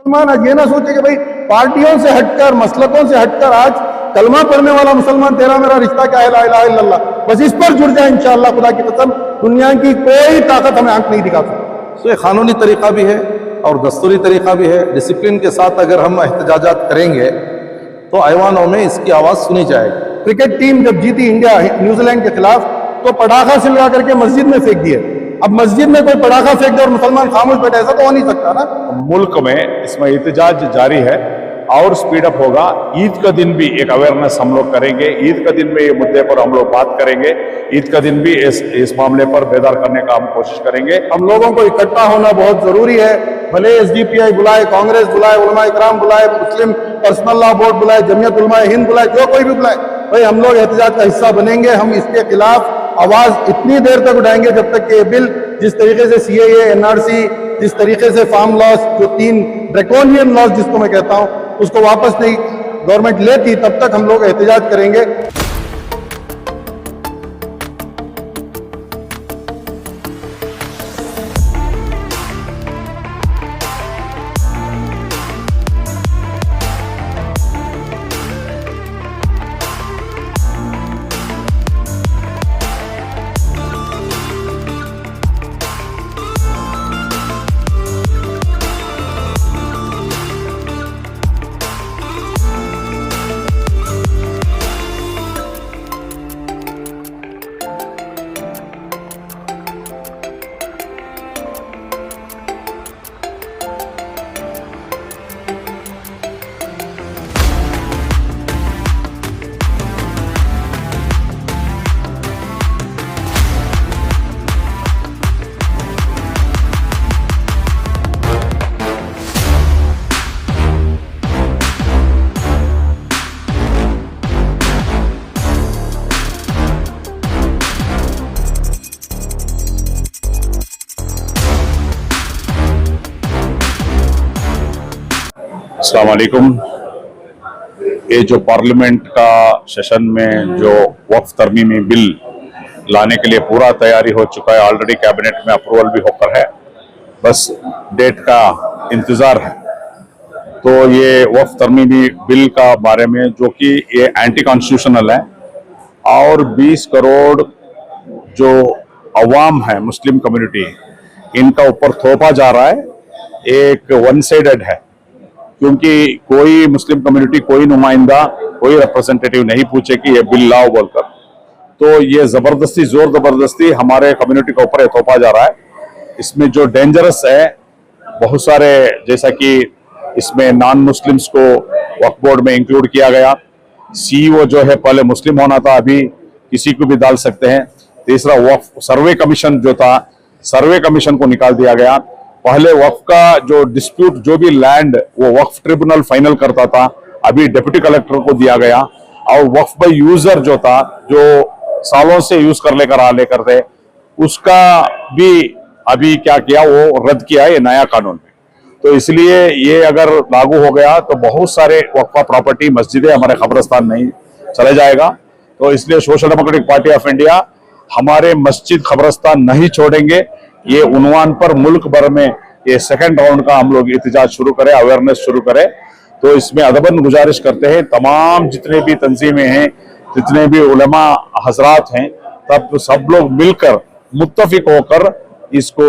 मुसलमान आज ये ना सोचे कि भाई पार्टियों से हटकर, मसलकों से हटकर आज कलमा पढ़ने वाला मुसलमान तेरा मेरा रिश्ता क्या है, ला इलाहा इल्लल्लाह, बस इस पर जुड़ जाए इंशाअल्लाह। खुदा की कसम दुनिया की कोई ताकत हमें आंख नहीं दिखा सकती। तो ये कानूनी तरीका भी है और दस्तूरी तरीका भी है। डिसिप्लिन के साथ अगर हम एहतजाजात करेंगे तो ऐवानों में इसकी आवाज़ सुनी जाएगी। क्रिकेट टीम जब जीती इंडिया न्यूजीलैंड के खिलाफ तो पटाखा से लगा करके मस्जिद में फेंक दिए। अब मस्जिद में कोई पटाखा फेंक दे और मुसलमान खामोश बैठे, ऐसा तो हो नहीं सकता ना। मुल्क में इसमें एहतजाज जारी है और स्पीड अप होगा। ईद का दिन भी एक अवेयरनेस हम लोग करेंगे। ईद का दिन में ये मुद्दे पर हम लोग बात करेंगे। ईद का दिन भी इस मामले पर बेदार करने का हम कोशिश करेंगे। हम लोगों को इकट्ठा होना बहुत जरूरी है। भले एसडीपीआई बुलाए, कांग्रेस बुलाए, उलमा इकराम बुलाए, मुस्लिम पर्सनल लॉ बोर्ड बुलाए, जमीयत उलमा हिंद बुलाए, जो कोई भी बुलाए, भाई हम लोग एहतजाज का हिस्सा बनेंगे। हम इसके खिलाफ आवाज इतनी देर तक उठाएंगे जब तक कि ये बिल जिस तरीके से सीएए, एनआरसी, जिस तरीके से फार्म लॉस, जो 3 ड्रैकोनियन लॉस जिसको मैं कहता हूं, उसको वापस नहीं गवर्नमेंट लेती, तब तक हम लोग एहतजाज करेंगे। अस्सलाम वालेकुम। ये जो पार्लियामेंट का सेशन में जो वक्फ तरमीमी बिल लाने के लिए पूरा तैयारी हो चुका है, ऑलरेडी कैबिनेट में अप्रूवल भी होकर है, बस डेट का इंतजार है। तो ये वक्फ तरमीमी बिल का बारे में जो कि ये एंटी कॉन्स्टिट्यूशनल है और 20 करोड़ जो अवाम है, मुस्लिम कम्युनिटी, इनका ऊपर थोपा जा रहा है, एक वन साइडेड है। क्योंकि कोई मुस्लिम कम्युनिटी, कोई नुमाइंदा, कोई रिप्रेजेंटेटिव नहीं पूछे कि ये बिल लाओ बोलकर, तो ये जबरदस्ती, जोर जबरदस्ती हमारे कम्युनिटी के ऊपर थोपा जा रहा है। इसमें जो डेंजरस है, बहुत सारे, जैसा कि इसमें नॉन मुस्लिम्स को वक्फ बोर्ड में इंक्लूड किया गया। सीईओ जो है पहले मुस्लिम होना था, अभी किसी को भी डाल सकते हैं। तीसरा, वक्फ सर्वे कमीशन जो था, सर्वे कमीशन को निकाल दिया गया। पहले वक्फ का जो डिस्प्यूट, जो भी लैंड, वो वक्फ ट्रिब्यूनल फाइनल करता था, अभी डिप्टी कलेक्टर को दिया गया। और वक्फ बाय यूजर जो था, जो सालों से यूज लेकर थे, उसका भी अभी क्या किया, वो रद्द किया है नया कानून में। तो इसलिए ये अगर लागू हो गया तो बहुत सारे वक्फा प्रॉपर्टी, मस्जिदें, हमारे कब्रिस्तान नहीं चले जाएगा। तो इसलिए social democratic party of India हमारे मस्जिद, कब्रिस्तान नहीं छोड़ेंगे। ये उन्वान पर मुल्क भर में ये सेकंड राउंड का हम लोग एहतजाज शुरू करें, अवेयरनेस शुरू करें। तो इसमें अदबन गुजारिश करते हैं तमाम जितने भी तंजीमें हैं, जितने भी उलमा हजरात हैं, तब तो सब लोग मिलकर मुत्तफिक होकर इसको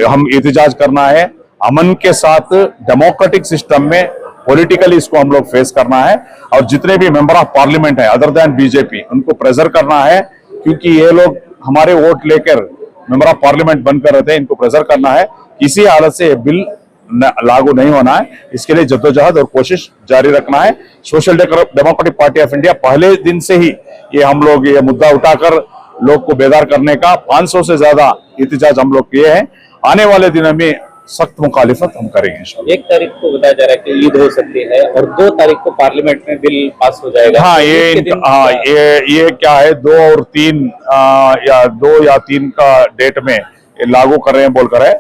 हम एहतजाज करना है। अमन के साथ डेमोक्रेटिक सिस्टम में पॉलिटिकली इसको हम लोग फेस करना है। और जितने भी मेंबर ऑफ पार्लियामेंट है अदर देन बीजेपी, उनको प्रेशर करना है, क्योंकि ये लोग हमारे वोट लेकर मेंबर ऑफ पार्लियामेंट बनकर रहते हैं। इनको प्रेशर करना है, किसी हालत से ये बिल लागू नहीं होना है। इसके लिए जद्दोजहद और कोशिश जारी रखना है। Social democratic party of India पहले दिन से ही ये हम लोग ये मुद्दा उठाकर लोग को बेदार करने का 500 से ज्यादा एहतजाज हम लोग किए हैं। आने वाले दिनों में सख्त मुखालिफत हम करेंगे। 1 तारीख को बताया जा रहा है कि ईद हो सकती है और 2 तारीख को पार्लियामेंट में बिल पास हो जाएगा। हाँ, ये क्या है, 2 और 3 या 2 या 3 का डेट में लागू कर रहे हैं बोलकर है।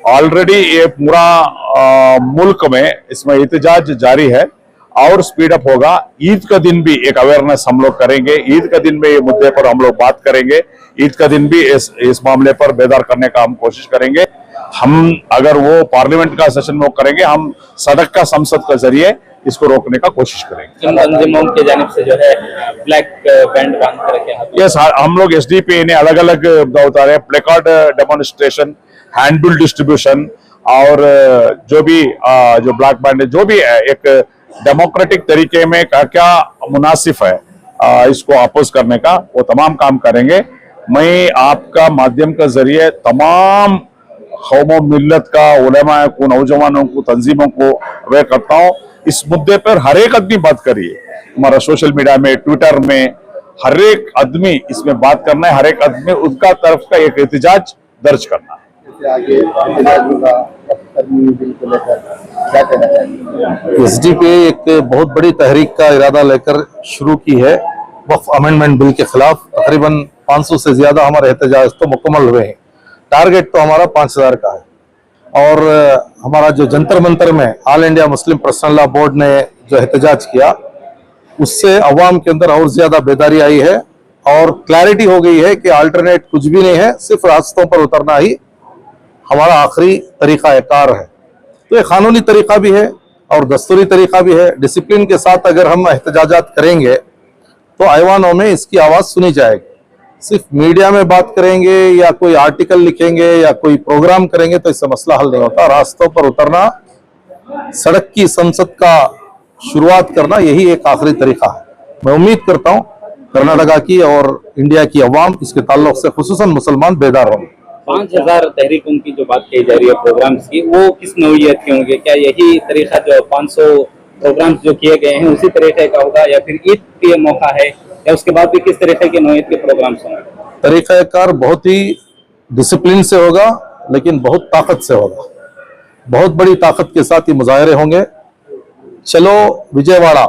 ऑलरेडी ये पूरा मुल्क में इसमें एहतजाज जारी है और स्पीड अप होगा। ईद का दिन भी एक अवेयरनेस हम लोग करेंगे। ईद का दिन में ये मुद्दे पर हम लोग बात करेंगे। ईद का दिन भी इस मामले पर बेदार करने का हम कोशिश करेंगे। हम अगर वो पार्लियामेंट का सेशन में वो करेंगे, हम सड़क का संसद के जरिए इसको रोकने का कोशिश करेंगे। इन तंजीमों की जानिब से जो है ब्लैक बैंड बांध कर रखे हैं। यस, हम लोग एसडीपी ने अलग अलग उतारे हैं, प्लेकार्ड डेमोन्स्ट्रेशन, हैंडबिल डिस्ट्रीब्यूशन और जो भी जो ब्लैक बैंड जो भी है, एक डेमोक्रेटिक तरीके में क्या मुनासिब है इसको अपोज करने का, वो तमाम काम करेंगे। मैं आपका माध्यम के जरिए तमाम कौमों मिल्लत का, उलेमा को, नौजवानों को, तंजीमों को अवेयर करता हूँ। इस मुद्दे पर हर एक आदमी बात करिए, हमारा सोशल मीडिया में, ट्विटर में, हर एक आदमी इसमें बात करना है, हर एक आदमी उसका तरफ का एक एहतजाज दर्ज करना है। आगे एहतजाज होगा कर्मी बिल को लेकर, क्या कहना चाहिए? एसडीपी एक बहुत बड़ी तहरीक का इरादा लेकर शुरू की है वक्फ अमेंडमेंट बिल के खिलाफ। तकरीबन 500 से ज्यादा हमारे एहतजाज तो मुकम्मल हुए हैं। टारगेट तो हमारा 5000 का है। और हमारा जो जंतर मंतर में all India Muslim personal law board ने जो एहतजाज किया, उससे अवाम के अंदर और ज्यादा बेदारी आई है और क्लैरिटी हो गई है कि अल्टरनेट कुछ भी नहीं है, सिर्फ रास्तों पर उतरना ही हमारा आखिरी तरीका कार है। तो ये कानूनी तरीका भी है और दस्तूरी तरीका भी है। डिसिप्लिन के साथ अगर हम एहतजाजात करेंगे तो ऐवानों में इसकी आवाज सुनी जाएगी। सिर्फ मीडिया में बात करेंगे या कोई आर्टिकल लिखेंगे या कोई प्रोग्राम करेंगे तो इससे मसला हल नहीं होता। रास्तों पर उतरना, सड़क की संसद का शुरुआत करना, यही एक आखिरी तरीका है। मैं उम्मीद करता हूँ कर्नाटका की और इंडिया की अवाम इसके ताल्लुक से खुसूसन मुसलमान बेदार होंगे। 5000 तहरीकों की जो बात की जा रही है प्रोग्राम्स की, वो किस नौइयत के होंगे? क्या यही तरीका जो 500 प्रोग्राम्स जो किए गए हैं उसी तरीके का होगा, या फिर ईद के मौका है, या उसके बाद भी किस तरीके के नौइयत के प्रोग्राम्स होंगे? तरीक़ाकार बहुत ही डिसिप्लिन से होगा, लेकिन बहुत ताकत से होगा। बहुत बड़ी ताकत के साथ ये मुजाहरे होंगे। चलो विजयवाड़ा,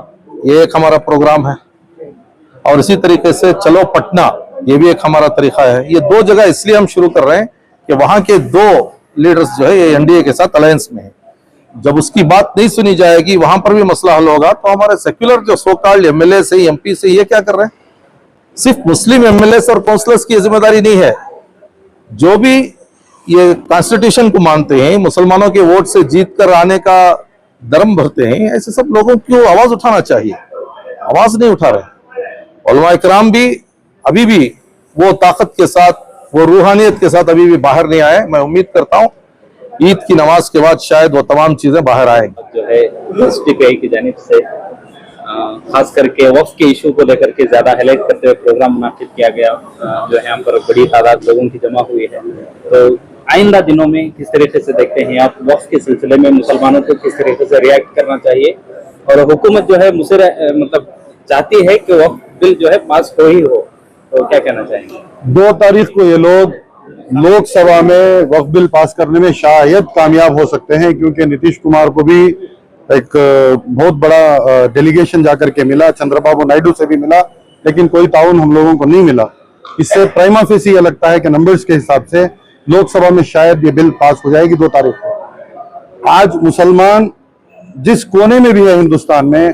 ये एक हमारा प्रोग्राम है, और इसी तरीके से चलो पटना, ये भी एक हमारा तरीका है। ये दो जगह इसलिए हम शुरू कर रहे हैं कि वहां के दो लीडर्स जो है ये एनडीए के साथ अलायंस में है। जब उसकी बात नहीं सुनी जाएगी, वहां पर भी मसला हल होगा, तो हमारे सेक्युलर जो सो कॉल्ड एमएलए से, एमपी से, ये क्या कर रहे हैं? सिर्फ मुस्लिम एमएलए और काउंसलर्स की जिम्मेदारी नहीं है। जो भी ये कॉन्स्टिट्यूशन को मानते हैं, मुसलमानों के वोट से जीत कर आने का धर्म भरते हैं, ऐसे सब लोगों को आवाज उठाना चाहिए। आवाज नहीं उठा रहे। उलमा इकराम भी अभी भी वो ताकत के साथ, वो रूहानियत के साथ अभी भी बाहर नहीं आए। मैं उम्मीद करता हूँ ईद की नमाज के बाद शायद वो तमाम चीजें बाहर आएंगी। जो है एसडीपीआई की जानिब से खास करके वक्फ के इशू को लेकर के ज्यादा हाईलाइट करते हुए प्रोग्राम मुनाकिद किया गया, जो है यहाँ पर बड़ी तादाद लोगों की जमा हुई है। तो आइंदा दिनों में किस तरीके से देखते हैं आप, वक्फ के सिलसिले में मुसलमानों को किस तरीके से रिएक्ट करना चाहिए? और हुकूमत जो है मुझसे मतलब चाहती है कि वक्फ बिल जो है पास हो ही हो, तो क्या कहना चाहेंगे? 2 तारीख को ये लोग लोकसभा में वक्फ बिल पास करने में शायद कामयाब हो सकते हैं, क्योंकि नीतीश कुमार को भी एक बहुत बड़ा डेलीगेशन जाकर के मिला, चंद्रबाबू नायडू से भी मिला, लेकिन कोई ताउन हम लोगों को नहीं मिला। इससे प्राइमा फेसी ये लगता है कि नंबर्स के हिसाब से लोकसभा में शायद ये बिल पास हो जाएगी 2 तारीख को। आज मुसलमान जिस कोने में भी है हिंदुस्तान में,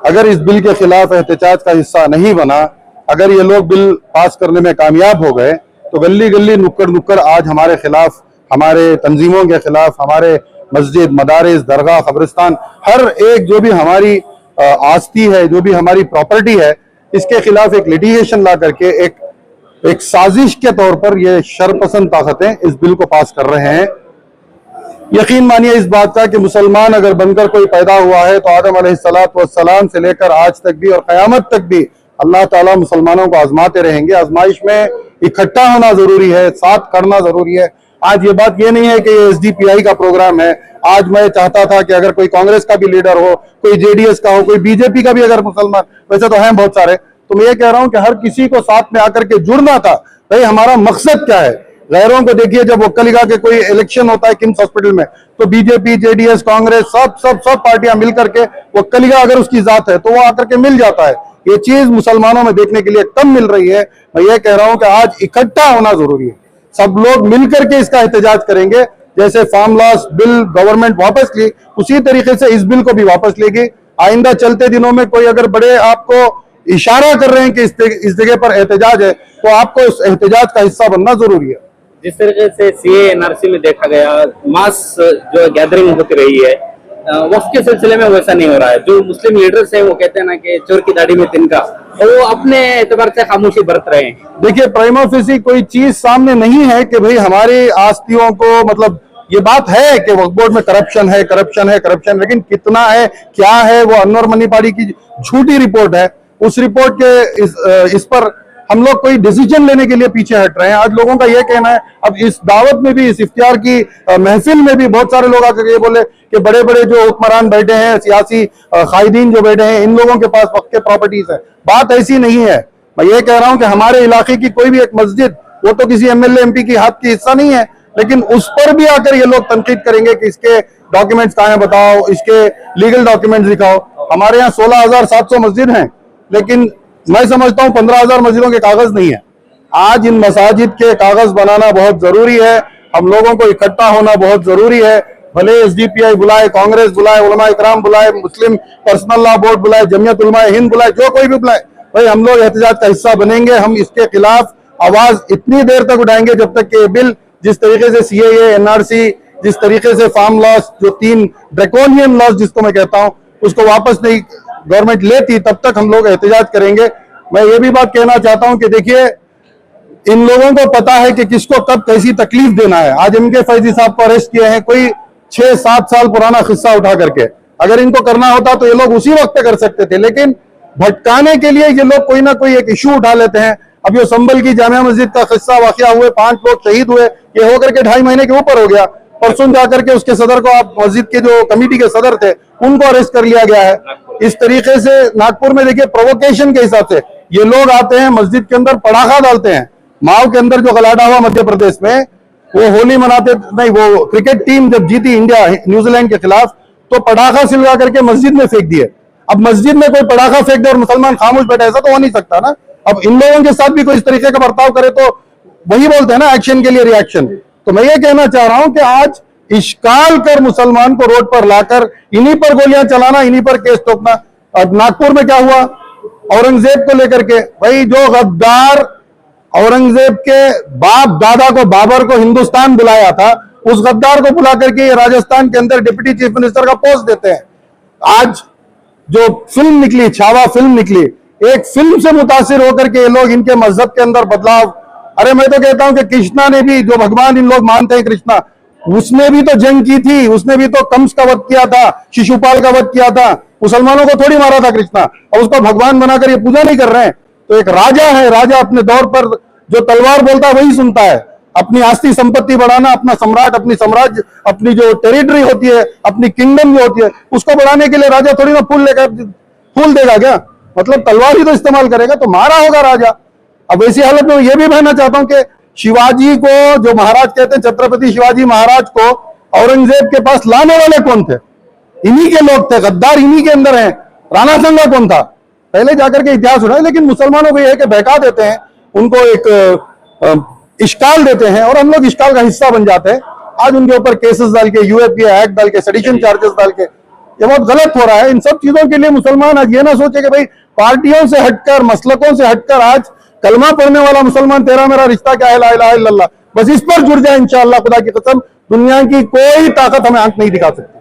अगर इस बिल के खिलाफ एहतजाज का हिस्सा नहीं बना, अगर ये लोग बिल पास करने में कामयाब हो गए, तो गली गली नुक्कड़ नुक्कड़ आज हमारे खिलाफ, हमारे तंजीमों के खिलाफ, हमारे मस्जिद, मदारिस, दरगाह, कब्रिस्तान, हर एक जो भी हमारी आस्ती है, जो भी हमारी प्रॉपर्टी है, इसके खिलाफ एक लिटिगेशन ला करके एक साजिश के तौर पर ये शरपसंद ताकतें इस बिल को पास कर रहे हैं। यकीन मानिए इस बात का कि मुसलमान अगर बनकर कोई पैदा हुआ है तो आदम अलैहिस्सलाम से लेकर आज तक भी और क़यामत तक भी अल्लाह ताला मुसलमानों को आजमाते रहेंगे। आजमाइश में इकट्ठा होना जरूरी है, साथ करना जरूरी है। आज ये बात ये नहीं है कि ये एसडीपीआई का प्रोग्राम है। आज मैं चाहता था कि अगर कोई कांग्रेस का भी लीडर हो, कोई जेडीएस का हो, कोई बीजेपी का भी अगर मुसलमान, वैसे तो हैं बहुत सारे, तो मैं ये कह रहा हूं कि हर किसी को साथ में आकर के जुड़ना था। भाई हमारा मकसद क्या है? गैरों को देखिए, जब वक्कलिगा के कोई इलेक्शन होता है किम्स हॉस्पिटल में, तो बीजेपी, जेडीएस, कांग्रेस, सब पार्टियां मिलकर के, वक्कलिगा अगर उसकी जात है तो वो आकर के मिल जाता है। ये चीज मुसलमानों में देखने के लिए कम मिल रही है। मैं ये कह रहा हूं कि आज इकट्ठा होना जरूरी है। सब लोग मिलकर के इसका एहतजाज करेंगे। जैसे फार्म लॉस बिल गवर्नमेंट वापस ली, उसी तरीके से इस बिल को भी वापस लेगी। आइंदा चलते दिनों में कोई अगर बड़े आपको इशारा कर रहे हैं कि इस जगह पर एहतजाज है, तो आपको इस एहतजाज का हिस्सा बनना जरूरी है। जिस तरीके से सीए एनआरसी में देखा गया मास जो गैदरिंग होती रही है, वक्फ के सिलसिले में वैसा नहीं हो रहा है। जो मुस्लिम लीडर्स हैं वो कहते हैं ना कि चोर की दाढ़ी में तिनका, तो वो अपने एतबार से खामोशी बरत रहे हैं। देखिए, प्राइमा फेसी कोई चीज सामने नहीं है कि भाई हमारी आस्तियों को, मतलब ये बात है कि वक्फ बोर्ड में करप्शन है, करप्शन है, करप्शन, लेकिन कितना है, क्या है, वो अनवर मनीपाड़ी की झूठी रिपोर्ट है। उस रिपोर्ट के इस पर हम लोग कोई डिसीजन लेने के लिए पीछे हट रहे हैं। आज लोगों का ये कहना है, अब इस दावत में भी, इस इफ्तियार की महफिल में भी बहुत सारे लोग आकर ये बोले कि बड़े बड़े जो हुक्मरान बैठे हैं, सियासी कायदीन जो बैठे हैं, इन लोगों के पास वक्फ के प्रॉपर्टीज है। बात ऐसी नहीं है। मैं ये कह रहा हूं कि हमारे इलाके की कोई भी एक मस्जिद, वो तो किसी एमएलए एमपी की हाथ की हिस्सा नहीं है, लेकिन उस पर भी आकर ये लोग तनकीद करेंगे कि इसके डॉक्यूमेंट्स कहां हैं बताओ, इसके लीगल डॉक्यूमेंट्स दिखाओ। हमारे यहाँ 16,700 मस्जिद हैं, लेकिन मैं समझता हूं 15,000 मस्जिदों के कागज नहीं है। आज इन मसाजिद के कागज बनाना बहुत जरूरी है। हम लोगों को इकट्ठा होना बहुत जरूरी है। भले एसडीपीआई बुलाए, कांग्रेस बुलाए, उलमा इकराम बुलाए, मुस्लिम पर्सनल लॉ बोर्ड बुलाए, जमियत उलमा हिंद बुलाए, जो कोई भी बुलाए, भाई हम लोग एहतजाज का हिस्सा बनेंगे। हम इसके खिलाफ आवाज इतनी देर तक उठाएंगे जब तक कि ये बिल, जिस तरीके से सीएए, एनआरसी, जिस तरीके से फार्म लॉस, जो 3 ड्रैकोनियन लॉस जिसको मैं कहता हूं, उसको वापस नहीं गवर्नमेंट लेती, तब तक हम लोग एहतजाज करेंगे। मैं ये भी बात कहना चाहता हूं कि देखिए, इन लोगों को पता है कि किसको कब कैसी तकलीफ देना है। आज एमके फैजी साहब को अरेस्ट किए हैं, कोई 6-7 साल पुराना किस्सा उठा करके। अगर इनको करना होता तो ये लोग उसी वक्त कर सकते थे, लेकिन भटकाने के लिए ये लोग कोई ना कोई एक इशू उठा लेते हैं। अब ये संभल की जामिया मस्जिद का किस्सा वाकया हुए, 5 लोग शहीद हुए, ये होकर के 2.5 महीने के ऊपर हो गया। परसों जाकर के उसके सदर को, आप मस्जिद के जो कमेटी के सदर थे, उनको अरेस्ट कर लिया गया है। इस तरीके से नागपुर में देखिए, प्रोवोकेशन के हिसाब से ये लोग आते हैं, मस्जिद के अंदर पटाखा डालते हैं। माओ के अंदर जो गलाटा हुआ मध्य प्रदेश में, वो होली मनाते नहीं, वो क्रिकेट टीम जब जीती इंडिया न्यूजीलैंड के खिलाफ, तो पटाखा सिलवा करके मस्जिद में फेंक दिए। अब मस्जिद में कोई पटाखा फेंक दे और मुसलमान खामोश बैठे, ऐसा तो हो नहीं सकता ना। अब इन लोगों के साथ भी कोई इस तरीके का बर्ताव करे तो वही बोलते हैं ना, एक्शन के लिए रिएक्शन। तो मैं ये कहना चाह रहा हूं कि आज इश्काल कर मुसलमान को रोड पर लाकर इन्हीं पर गोलियां चलाना, इन्हीं पर केस ठोकना। अब नागपुर में क्या हुआ औरंगजेब को लेकर के, भाई जो गद्दार औरंगजेब के बाप दादा को, बाबर को हिंदुस्तान बुलाया था, उस गद्दार को बुला करके ये राजस्थान के अंदर डिप्टी चीफ मिनिस्टर का पोस्ट देते हैं। आज जो फिल्म निकली, छावा फिल्म निकली, एक फिल्म से मुतासिर होकर के ये लोग इनके मजहब के अंदर बदलाव। अरे मैं तो कहता हूं कि कृष्णा ने भी, जो भगवान इन लोग मानते हैं कृष्णा, उसने भी तो जंग की थी, उसने भी तो कंस का वध किया था, शिशुपाल का वध किया था, मुसलमानों को थोड़ी मारा था कृष्णा। और उसको भगवान बनाकर ये पूजा नहीं कर रहे हैं। तो एक राजा है, राजा अपने दौर पर जो तलवार बोलता है वही सुनता है। अपनी आस्ती संपत्ति बढ़ाना, अपना सम्राट, अपनी साम्राज्य, अपनी जो टेरिटरी होती है, अपनी किंगडम जो होती है, उसको बढ़ाने के लिए राजा थोड़ी ना फूल देगा क्या, मतलब तलवार ही तो इस्तेमाल करेगा। तो मारा होगा राजा। अब ऐसी हालत में ये भी कहना चाहता हूं कि शिवाजी को, जो महाराज कहते हैं, छत्रपति शिवाजी महाराज को औरंगजेब के पास लाने वाले कौन थे? इन्हीं के लोग थे, गद्दार इन्हीं के अंदर हैं। राणा संगा कौन था? पहले जाकर के इतिहास उठाए। लेकिन मुसलमानों को यह है कि बहका देते हैं, उनको एक इश्काल देते हैं और हम लोग इश्काल का हिस्सा बन जाते हैं। आज उनके ऊपर केसेस डाल के, यूएपीए एक्ट डाल के, सेडिशन चार्जेस डाल के, ये बहुत गलत हो रहा है। इन सब चीजों के लिए मुसलमान आज ये ना सोचे कि भाई पार्टियों से हटकर, मसलकों से हटकर, आज कलमा पढ़ने वाला मुसलमान, तेरा मेरा रिश्ता क्या है, ला इलाहा इल्लल्लाह, बस इस पर जुड़ जाए इंशाअल्लाह। खुदा की कसम, दुनिया की कोई ताकत हमें आंख नहीं दिखा सकती।